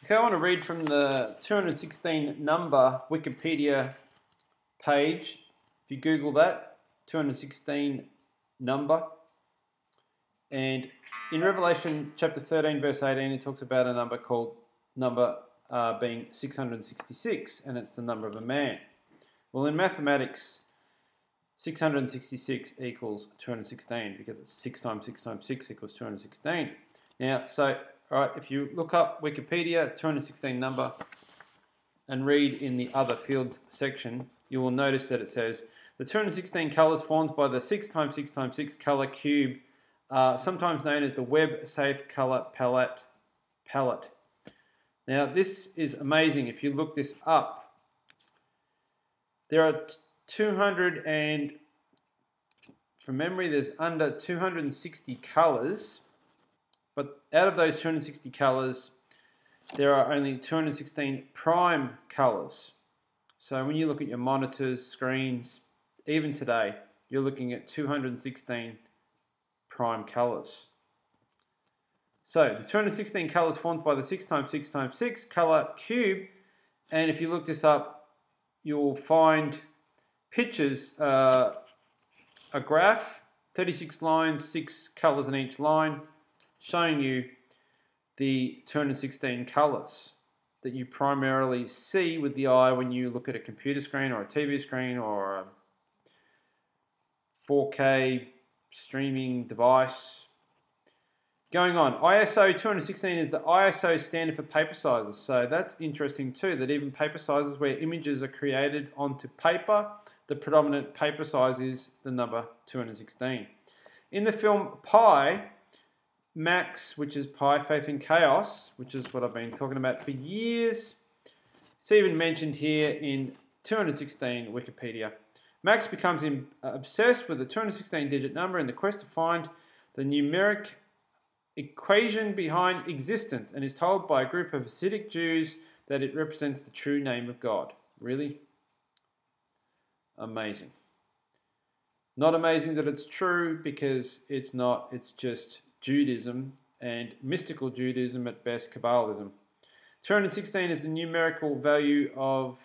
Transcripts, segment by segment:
Okay, I want to read from the 216 number Wikipedia page. If you Google that, 216 number. And in Revelation chapter 13, verse 18, it talks about a number called being 666, and it's the number of a man. Well, in mathematics, 666 equals 216 because it's 6 times 6 times 6 equals 216. Now, all right, if you look up Wikipedia, 216 number, and read in the other fields section, you will notice that it says, the 216 colours formed by the 6 times 6 times 6 colour cube, sometimes known as the web-safe colour palette. Now, this is amazing. If you look this up, there are 200 and, from memory, there's under 260 colours. But out of those 260 colours, there are only 216 prime colours. So when you look at your monitors, screens, even today, you're looking at 216 prime colours. So the 216 colours formed by the 6 times 6 times 6 colour cube, and if you look this up, you'll find pictures, a graph, 36 lines, 6 colours in each line, showing you the 216 colours that you primarily see with the eye when you look at a computer screen or a TV screen or a 4K streaming device. Going on, ISO 216 is the ISO standard for paper sizes. So that's interesting too, that even paper sizes where images are created onto paper, the predominant paper size is the number 216. In the film Pi, Max, which is Pi, Faith in Chaos, which is what I've been talking about for years. It's even mentioned here in 216 Wikipedia. Max becomes obsessed with the 216-digit number in the quest to find the numeric equation behind existence, and is told by a group of Hasidic Jews that it represents the true name of God. Really? Amazing. Not amazing that it's true, because it's not, it's just Judaism, and mystical Judaism at best, Kabbalism. 216 is the numerical value of,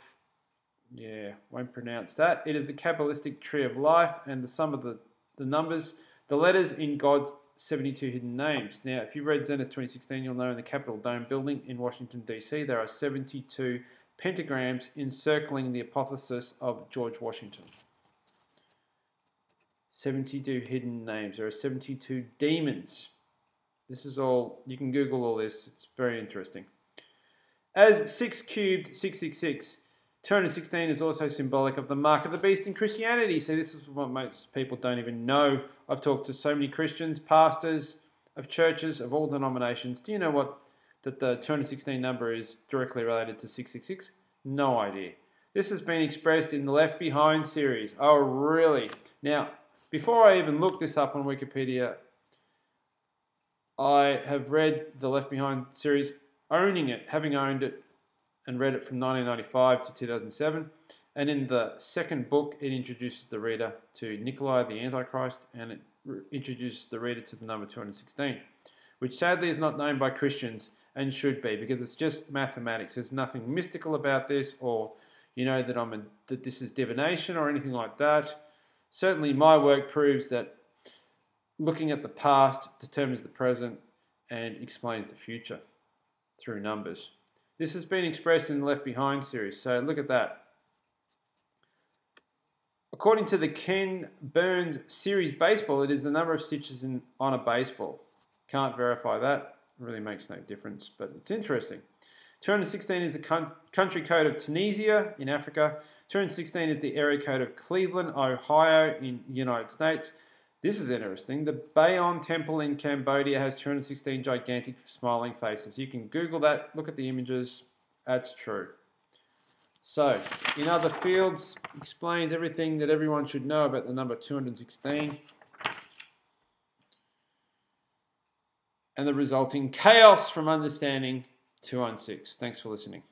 won't pronounce that. It is the Kabbalistic tree of life and the sum of the numbers, the letters in God's 72 hidden names. Now, if you read Zenith 2016, you'll know in the Capitol Dome building in Washington, D.C., there are 72 pentagrams encircling the apotheosis of George Washington. 72 hidden names. There are 72 demons. This is all, you can Google all this. It's very interesting. As 6 cubed 666, 216 is also symbolic of the mark of the beast in Christianity. So this is what most people don't even know. I've talked to so many Christians, pastors of churches of all denominations. Do you know that the 216 number is directly related to 666? No idea. This has been expressed in the Left Behind series. Oh, really? Now, before I even looked this up on Wikipedia, I have read the Left Behind series, owning it, having owned it and read it from 1995 to 2007. And in the second book, it introduces the reader to Nicolae, the Antichrist, and it introduces the reader to the number 216, which sadly is not known by Christians and should be, because it's just mathematics. There's nothing mystical about this, or that this is divination or anything like that. Certainly my work proves that looking at the past determines the present and explains the future through numbers. This has been expressed in the Left Behind series, so look at that. According to the Ken Burns series baseball, it is the number of stitches on a baseball. Can't verify that. It really makes no difference, but it's interesting. 216 is the country code of Tunisia in Africa. 216 is the area code of Cleveland, Ohio in the United States. This is interesting. The Bayon Temple in Cambodia has 216 gigantic smiling faces. You can Google that, look at the images. That's true. So, in other fields, explains everything that everyone should know about the number 216 and the resulting chaos from understanding 216. Thanks for listening.